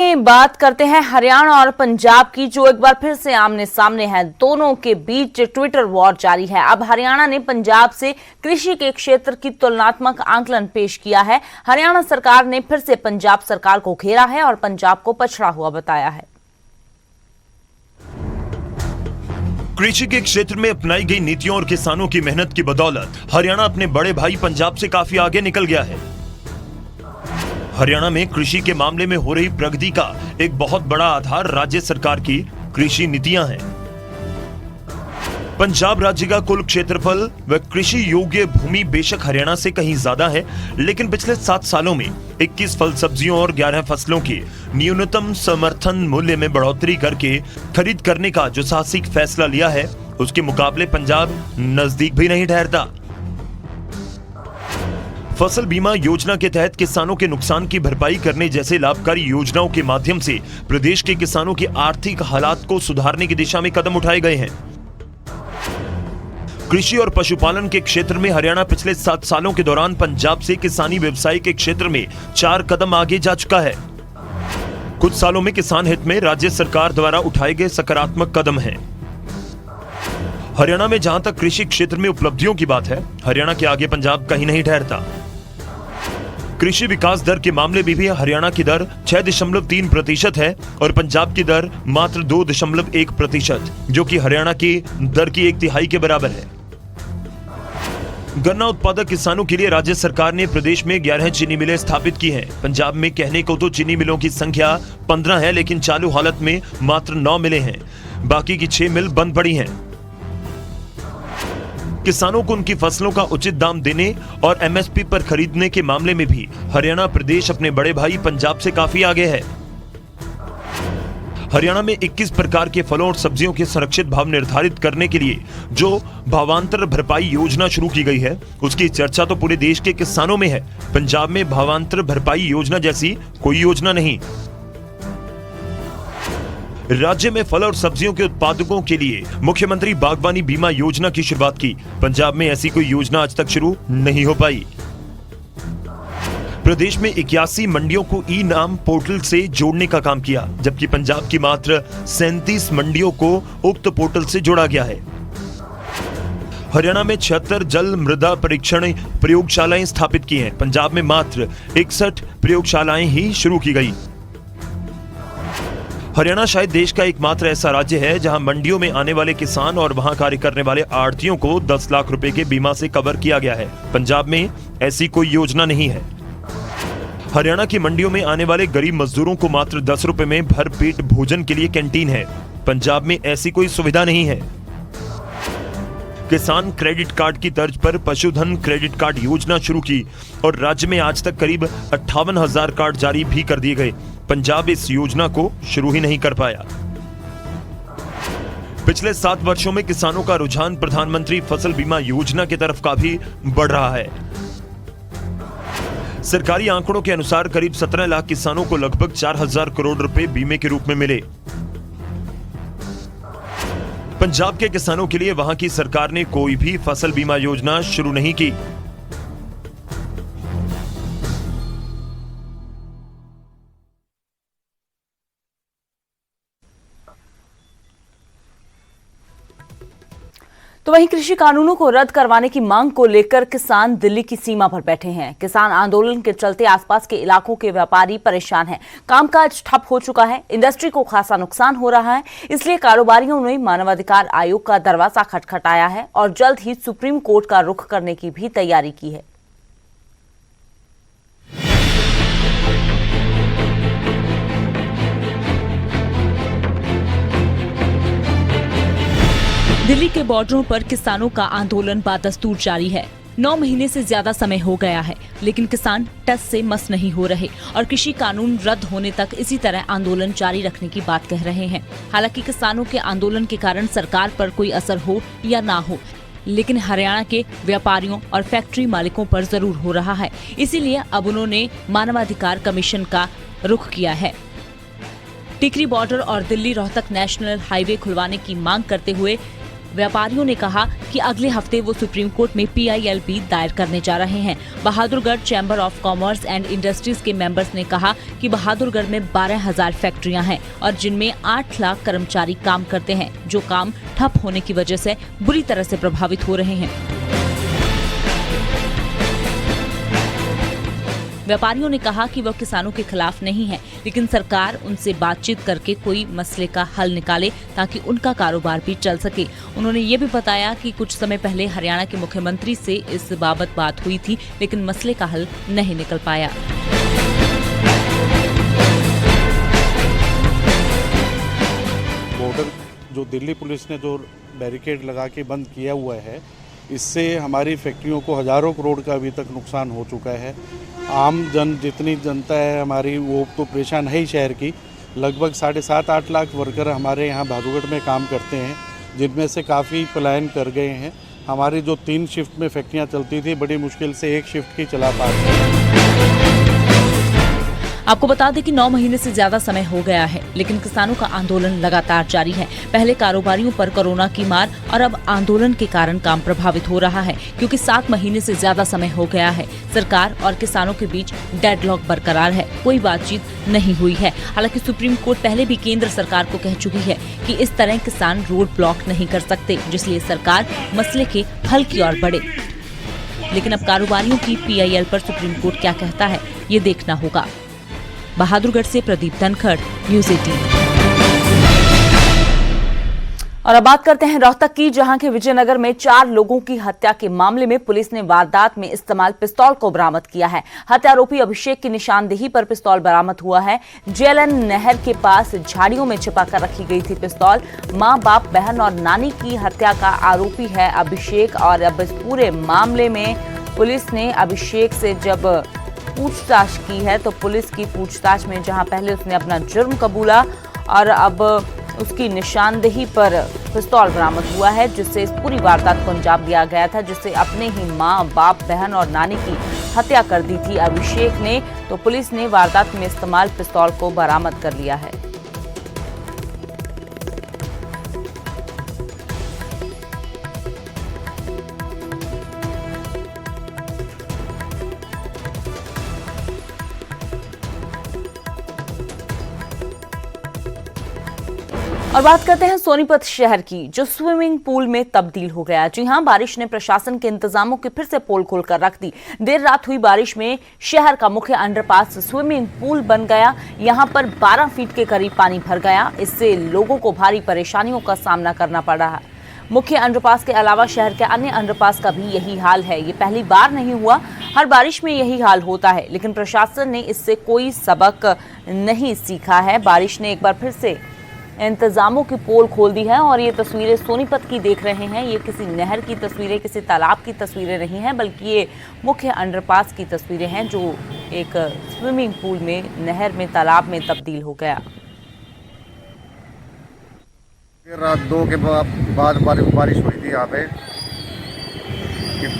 बात करते हैं हरियाणा और पंजाब की, जो एक बार फिर से आमने सामने है। दोनों के बीच ट्विटर वॉर जारी है। अब हरियाणा ने पंजाब से कृषि के क्षेत्र की तुलनात्मक आंकलन पेश किया है। हरियाणा सरकार ने फिर से पंजाब सरकार को घेरा है और पंजाब को पछड़ा हुआ बताया है। कृषि के क्षेत्र में अपनाई गई नीतियों और किसानों की मेहनत की बदौलत हरियाणा अपने बड़े भाई पंजाब से काफी आगे निकल गया है। हरियाणा में कृषि के मामले में हो रही प्रगति का एक बहुत बड़ा आधार राज्य सरकार की कृषि नीतियां हैं। पंजाब राज्य का कुल क्षेत्रफल व कृषि योग्य भूमि बेशक हरियाणा से कहीं ज्यादा है, लेकिन पिछले 7 सालों में 21 फल सब्जियों और 11 फसलों के न्यूनतम समर्थन मूल्य में बढ़ोतरी करके खरीद करने का जो साहसिक फैसला लिया है, उसके मुकाबले पंजाब नजदीक भी नहीं ठहरता। फसल बीमा योजना के तहत किसानों के नुकसान की भरपाई करने जैसे लाभकारी योजनाओं के माध्यम से प्रदेश के किसानों की आर्थिक हालात को सुधारने की दिशा में कदम उठाए गए हैं। कृषि और पशुपालन के क्षेत्र में हरियाणा पिछले 7 सालों के दौरान पंजाब से किसानी व्यवसाय के क्षेत्र में 4 कदम आगे जा चुका है। कुछ सालों में किसान हित में राज्य सरकार द्वारा उठाए गए सकारात्मक कदम हैं। हरियाणा में जहां तक कृषि क्षेत्र में उपलब्धियों की बात है, हरियाणा के आगे पंजाब कहीं नहीं ठहरता। कृषि विकास दर के मामले में भी हरियाणा की दर 6.3% है और पंजाब की दर मात्र 2.1%, जो कि हरियाणा की दर की 1/3 के बराबर है। गन्ना उत्पादक किसानों के लिए राज्य सरकार ने प्रदेश में 11 चीनी मिलें स्थापित की हैं। पंजाब में कहने को तो चीनी मिलों की संख्या 15 है, लेकिन चालू हालत में मात्र 9 मिलें हैं। बाकी की 6 मिल बंद पड़ी हैं। किसानों को उनकी फसलों का उचित दाम देने और एमएसपी पर खरीदने के मामले में भी हरियाणा प्रदेश अपने बड़े भाई पंजाब से काफी आगे है। हरियाणा में 21 प्रकार के फलों और सब्जियों के संरक्षित भाव निर्धारित करने के लिए जो भावांतर भरपाई योजना शुरू की गई है, उसकी चर्चा तो पूरे देश के किसानों में है। पंजाब में भावांतर भरपाई योजना जैसी कोई योजना नहीं। राज्य में फल और सब्जियों के उत्पादकों के लिए मुख्यमंत्री बागवानी बीमा योजना की शुरुआत की। पंजाब में ऐसी कोई योजना आज तक शुरू नहीं हो पाई। प्रदेश में 81 मंडियों को ई नाम पोर्टल से जोड़ने का काम किया, जबकि पंजाब की मात्र 37 मंडियों को उक्त पोर्टल से जोड़ा गया है। हरियाणा में 76 जल मृदा परीक्षण प्रयोगशालाएं स्थापित की हैं। पंजाब में मात्र 61 प्रयोगशालाएं ही शुरू की गई। हरियाणा शायद देश का एकमात्र ऐसा राज्य है जहां मंडियों में आने वाले किसान और वहां कार्य करने वाले आढ़तियों को 10 लाख रुपए के बीमा से कवर किया गया है। पंजाब में ऐसी कोई योजना नहीं है। हरियाणा की मंडियों में आने वाले गरीब मजदूरों को मात्र 10 रुपए में भरपेट भोजन के लिए कैंटीन है। पंजाब में ऐसी कोई सुविधा नहीं है। किसान क्रेडिट कार्ड की तर्ज पर पशुधन क्रेडिट कार्ड योजना शुरू की और राज्य में आज तक करीब 58,000 कार्ड जारी भी कर दिए गए। पंजाब इस योजना को शुरू ही नहीं कर पाया। पिछले 7 वर्षों में किसानों का रुझान प्रधानमंत्री फसल बीमा योजना की तरफ काफी बढ़ रहा है। सरकारी आंकड़ों के अनुसार करीब 17 लाख किसानों को लगभग 4,000 करोड़ रुपए बीमे के रूप में मिले। पंजाब के किसानों के लिए वहां की सरकार ने कोई भी फसल बीमा योजना शुरू नहीं की। तो वहीं कृषि कानूनों को रद्द करवाने की मांग को लेकर किसान दिल्ली की सीमा पर बैठे हैं। किसान आंदोलन के चलते आसपास के इलाकों के व्यापारी परेशान हैं। कामकाज ठप हो चुका है। इंडस्ट्री को खासा नुकसान हो रहा है। इसलिए कारोबारियों ने मानवाधिकार आयोग का दरवाजा खटखटाया है और जल्द ही सुप्रीम कोर्ट का रुख करने की भी तैयारी की है। दिल्ली के बॉर्डरों पर किसानों का आंदोलन बादस्तूर जारी है। 9 महीने से ज्यादा समय हो गया है, लेकिन किसान टस से मस नहीं हो रहे और कृषि कानून रद्द होने तक इसी तरह आंदोलन जारी रखने की बात कह रहे हैं। हालांकि किसानों के आंदोलन के कारण सरकार पर कोई असर हो या ना हो, लेकिन हरियाणा के व्यापारियों और फैक्ट्री मालिकों पर जरूर हो रहा है। इसीलिए अब उन्होंने मानवाधिकार कमीशन का रुख किया है। टिकरी बॉर्डर और दिल्ली रोहतक नेशनल हाईवे खुलवाने की मांग करते हुए व्यापारियों ने कहा कि अगले हफ्ते वो सुप्रीम कोर्ट में PILP दायर करने जा रहे हैं। Bahadurgarh chamber of commerce and industries के मेंबर्स ने कहा कि बहादुरगढ़ में 12,000 फैक्ट्रियां हैं और जिनमें 8 लाख कर्मचारी काम करते हैं, जो काम ठप होने की वजह से बुरी तरह से प्रभावित हो रहे हैं। व्यापारियों ने कहा कि वह किसानों के खिलाफ नहीं है, लेकिन सरकार उनसे बातचीत करके कोई मसले का हल निकाले ताकि उनका कारोबार भी चल सके। उन्होंने ये भी बताया कि कुछ समय पहले हरियाणा के मुख्यमंत्री से इस बाबत बात हुई थी, लेकिन मसले का हल नहीं निकल पाया। बॉर्डर जो दिल्ली पुलिस ने जो बैरिकेड लगा के बंद किया हुआ है, इससे हमारी फैक्ट्रियों को हज़ारों करोड़ का अभी तक नुकसान हो चुका है। आम जन जितनी जनता है हमारी, वो तो परेशान है ही। शहर की लगभग 7.5-8 लाख वर्कर हमारे यहाँ बहादुरगढ़ में काम करते हैं, जिनमें से काफ़ी पलायन कर गए हैं। हमारी जो 3 शिफ्ट में फैक्ट्रियाँ चलती थी, बड़ी मुश्किल से 1 शिफ्ट की चला पाती है। आपको बता दें कि 9 महीने से ज्यादा समय हो गया है, लेकिन किसानों का आंदोलन लगातार जारी है। पहले कारोबारियों पर कोरोना की मार और अब आंदोलन के कारण काम प्रभावित हो रहा है, क्योंकि 7 महीने से ज्यादा समय हो गया है। सरकार और किसानों के बीच डेडलॉक बरकरार है, कोई बातचीत नहीं हुई है। हालांकि सुप्रीम कोर्ट पहले भी केंद्र सरकार को कह चुकी है कि इस तरह किसान रोड ब्लॉक नहीं कर सकते, जिसलिए सरकार मसले के हल की ओर बढ़े। लेकिन अब कारोबारियों की PIL पर सुप्रीम कोर्ट क्या कहता है, ये देखना होगा। बहादुरगढ़ से प्रदीप धनखड़, न्यूज़ 18। और अब बात करते हैं रोहतक की, जहां के विजयनगर में 4 लोगों की हत्या के मामले में पुलिस ने वारदात में इस्तेमाल पिस्तौल को बरामद किया है। हत्या आरोपी अभिषेक की निशानदेही पर पिस्तौल बरामद हुआ है। JLN नहर के पास झाड़ियों में छिपा कर रखी गई थी पिस्तौल। मां, बाप, बहन और नानी की हत्या का आरोपी है अभिषेक। और अब इस पूरे मामले में पुलिस ने अभिषेक से जब पूछताछ की है, तो पुलिस की पूछताछ में जहां पहले उसने अपना जुर्म कबूला और अब उसकी निशानदेही पर पिस्तौल बरामद हुआ है, जिससे इस पूरी वारदात को अंजाम दिया गया था, जिससे अपने ही मां, बाप, बहन और नानी की हत्या कर दी थी अभिषेक ने। तो पुलिस ने वारदात में इस्तेमाल पिस्तौल को बरामद कर लिया है। और बात करते हैं सोनीपत शहर की, जो स्विमिंग पूल में तब्दील हो गया। जी हां, बारिश ने प्रशासन के इंतजामों की फिर से पोल खोलकर रख दी। देर रात हुई बारिश में शहर का मुख्य अंडरपास स्विमिंग पूल बन गया। यहां पर 12 फीट के करीब पानी भर गया। इससे लोगों को भारी परेशानियों का सामना करना पड़ रहा है। मुख्य अंडरपास के अलावा शहर के अन्य अंडरपास का भी यही हाल है। ये पहली बार नहीं हुआ, हर बारिश में यही हाल होता है, लेकिन प्रशासन ने इससे कोई सबक नहीं सीखा है। बारिश ने एक बार फिर से इंतजामों की पोल खोल दी है। और ये तस्वीरें सोनीपत की देख रहे हैं, ये किसी नहर की तस्वीरें, किसी तालाब की तस्वीरें नहीं हैं, बल्कि ये मुख्य अंडरपास की तस्वीरें हैं, जो एक स्विमिंग पूल में, नहर में, तालाब में तब्दील हो गया। रात 2 के बाद बारिश हुई थी यहाँ पे।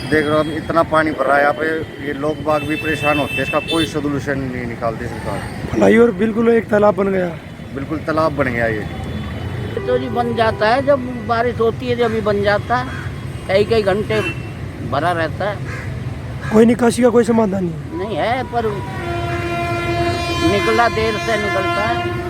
देख रहे हो इतना पानी भर रहा है यहाँ पे, ये लोग बाग भी परेशान होते हैं, इसका कोई सोल्यूशन नहीं निकालती सरकार। नहीं, और बिल्कुल एक तालाब बन गया, बिल्कुल तालाब बन गया ये। तो जी बन जाता है जब बारिश होती है, जब ही बन जाता है। कई घंटे भरा रहता है, कोई निकासी का कोई समाधान नहीं है, पर निकला देर से निकलता है।